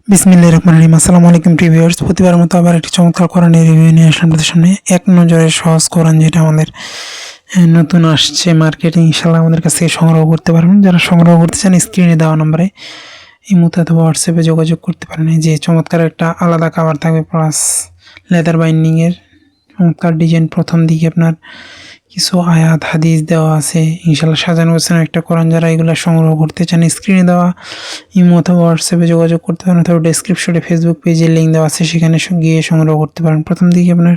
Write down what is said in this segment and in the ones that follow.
বিসমিল্লাহির রহমানির রহিম। আসসালামু আলাইকুম ভিউয়ার্স, প্রতিবারের মতো আবার একটি চমৎকার কোরআনের রিভিউ নিয়ে আসলাম আপনাদের সামনে। এক নজরে সহজ কোরআন, যেটা আমাদের নতুন আসছে মার্কেটে, ইনশাআল্লাহ আমাদের কাছ থেকে সংগ্রহ করতে পারবেন। যারা সংগ্রহ করতে চান স্ক্রিনে দেওয়া নম্বরে ইমোতে অথবা হোয়াটসঅ্যাপে যোগাযোগ করতে পারেন। এই যে চমৎকার একটা আলাদা কাভার থাকবে, প্লাস লেদার বাইন্ডিংয়ের চমৎকার ডিজাইন। প্রথম দিকে আপনার কিছু আয়াত হাদিস দেওয়া আছে, ইনশাআল্লাহ সাজানো গোছানো একটা কোরআন। যারা এগুলো সংগ্রহ করতে চান স্ক্রিনে দেওয়া ইমো অথবা হোয়াটসঅ্যাপে যোগাযোগ করতে পারেন, অথবা ডেসক্রিপশনে ফেসবুক পেজের লিঙ্ক দেওয়া আছে, সেখানে গিয়ে সংগ্রহ করতে পারেন। প্রথম দিকে আপনার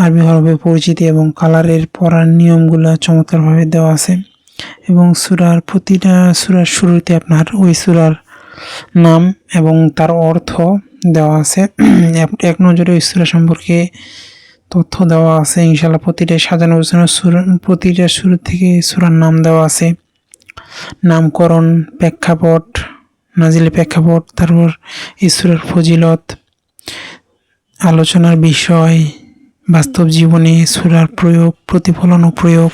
আরবি হরফে পরিচিতি এবং কালারের পড়ার নিয়মগুলো চমৎকারভাবে দেওয়া আছে, এবং প্রতিটা সূরার শুরুতে আপনার ওই সূরার নাম এবং তার অর্থ দেওয়া আছে। এক নজরে ওই সূরা সম্পর্কে তথ্য দেওয়া আছে। ইনশাআল্লাহ প্রতিটা সাজানো গোছানো প্রতিটা শুরু থেকে সূরার নাম দেওয়া আছে, নামকরণ, প্রেক্ষাপট, নাজিলের প্রেক্ষাপট, তারপর এই সূরার ফজিলত, আলোচনার বিষয়, বাস্তব জীবনে সূরার প্রয়োগ, প্রতিফলন ও প্রয়োগ,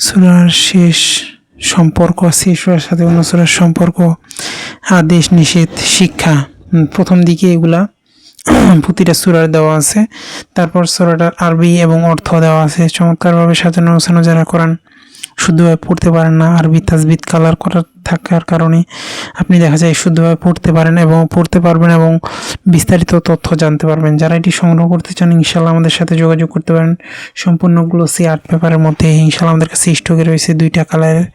সূরার শেষ সম্পর্ক, সেই সূরার সাথে অন্য সূরার সম্পর্ক, আদেশ নিষেধ, শিক্ষা। প্রথম দিকে এগুলা প্রতিটা সূরার দেওয়া আছে। তারপর সূরাটার আরবি এবং অর্থ দেওয়া আছে, চমৎকারভাবে সাজানো গোছানো। যারা কোরআন শুদ্ধভাবে পড়তে পারেন না, আরবি তাজবিদ কালার করা থাকার কারণে আপনি দেখা যায় শুদ্ধভাবে পড়তে পারেন এবং পড়তে পারবেন এবং বিস্তারিত তথ্য জানতে পারবেন। যারা এটি সংগ্রহ করতে চান ইনশাআল্লাহ আমাদের সাথে যোগাযোগ করতে পারেন। সম্পূর্ণ গ্লোসি আর্ট পেপারের মধ্যে ইনশাআল্লাহ আমাদের কাছে স্টকে রয়েছে 2টা কালারের।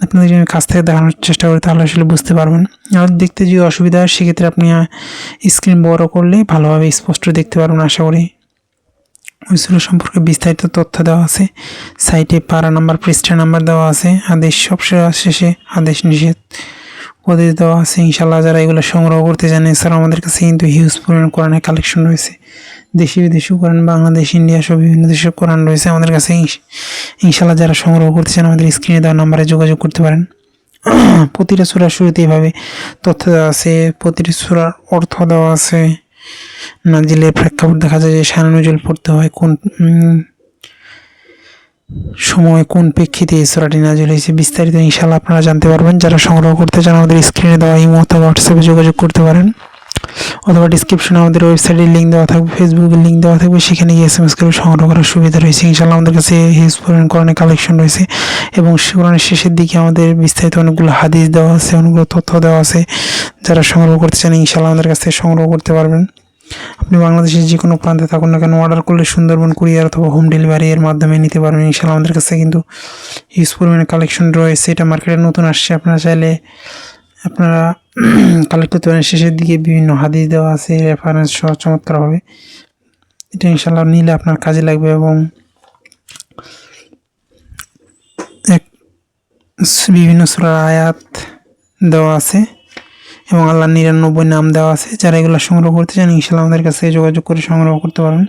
আপনাদের যদি কাছ থেকে দেখানোর চেষ্টা করি তাহলে আসলে বুঝতে পারবেন। আর দেখতে যদি অসুবিধা হয় সেক্ষেত্রে আপনি স্ক্রিন বড় করলে ভালোভাবে স্পষ্ট দেখতে পারবেন আশা করি। ওই সূরা সম্পর্কে বিস্তারিত তথ্য দেওয়া আছে, সাইটে পারা নাম্বার, পৃষ্ঠা নাম্বার দেওয়া আছে, আদেশ সব শেষে আদেশ নিষেধ উপদেশ দেওয়া আছে। ইনশাআল্লাহ যারা এগুলো সংগ্রহ করতে চান, এছাড়াও আমাদের কাছে কিন্তু হিউজ পরিমাণ কোরআনের কালেকশন রয়েছে। দেশি বিদেশি কোরআন, বাংলাদেশ, ইন্ডিয়া সব বিভিন্ন দেশের কোরআন রয়েছে আমাদের কাছে। ইনশাআল্লাহ যারা সংগ্রহ করতে চান আমাদের স্ক্রিনে দেওয়া নাম্বারে যোগাযোগ করতে পারেন। প্রতিটা সূরার শুরুতে এইভাবে তথ্য দেওয়া আছে, প্রতিটি সূরার অর্থ দেওয়া আছে, নাজিলের প্রেক্ষাপট দেখা যায় যে শান নজুল পড়তে হয়, কোন সময় কোন প্রেক্ষিতে এই সূরাটি নাজিল হয়েছে, বিস্তারিত ইনশাআল্লাহ আপনারা জানতে পারবেন। যারা সংগ্রহ করতে চান আমাদের স্ক্রিনে দেওয়া ইমো অথবা হোয়াটসঅ্যাপে যোগাযোগ করতে পারেন, অথবা ডিসক্রিপশনে আমাদের ওয়েবসাইটের লিঙ্ক দেওয়া থাকবে, ফেসবুকের লিঙ্ক দেওয়া থাকবে, সেখানে গিয়ে SMS করে সংগ্রহ করার সুবিধা রয়েছে। ইনশাআল্লাহ আমাদের কাছে হিউজ পরিমাণ কোরআনের কালেকশন রয়েছে, এবং কোরআনের শেষের দিকে আমাদের বিস্তারিত অনেকগুলো হাদিস দেওয়া আছে, অনেকগুলো তথ্য দেওয়া আছে। যারা সংগ্রহ করতে চান ইনশাআল্লাহ আমাদের কাছ থেকে সংগ্রহ করতে পারবেন। আপনি বাংলাদেশের যে কোনো প্রান্তে থাকুন না কেন, অর্ডার করলে সুন্দরবন কুরিয়ার অথবা হোম ডেলিভারি এর মাধ্যমে নিতে পারবেন। ইনশাআল্লাহ আমাদের কাছে কিন্তু হিউজ পরিমাণে কালেকশন রয়েছে। এটা মার্কেটে নতুন আসছে, আপনারা চাইলে আপনারা কালেক্ট করতে পারেন। শেষের দিকে বিভিন্ন হাদিস দেওয়া আছে, রেফারেন্স সহ চমৎকারভাবে। এটা ইনশাআল্লাহ নিলে আপনার কাজে লাগবে, এবং বিভিন্ন সূরার আয়াত দেওয়া আছে এবং আল্লাহর 99 নাম দেওয়া আছে। যারা এগুলো সংগ্রহ করতে চান ইনশাআল্লাহ আমাদের কাছে যোগাযোগ করে সংগ্রহ করতে পারেন।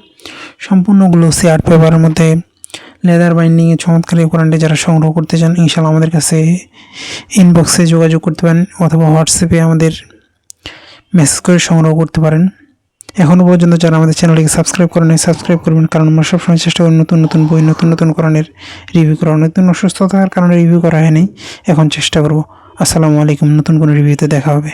সম্পূর্ণ গ্লোসি আর্ট পেপারের মধ্যে লেদার বাইন্ডিংয়ে চমৎকার এই কোরআনটি যারা সংগ্রহ করতে চান ইনশাআল্লাহ আমাদের কাছে ইনবক্সে যোগাযোগ করতে পারেন, অথবা হোয়াটসঅ্যাপে আমাদের মেসেজ করে সংগ্রহ করতে পারেন। এখনও পর্যন্ত যারা আমাদের চ্যানেলটিকে সাবস্ক্রাইব করেন সাবস্ক্রাইব করবেন, কারণ আমরা সবসময় চেষ্টা করি নতুন নতুন বই, নতুন নতুন কোরআনের রিভিউ করা। নতুন অসুস্থতার কারণে রিভিউ করা হয়নি, এখন চেষ্টা করব। আসসালামু আলাইকুম, নতুন কোনো রিভিউতে দেখা হবে।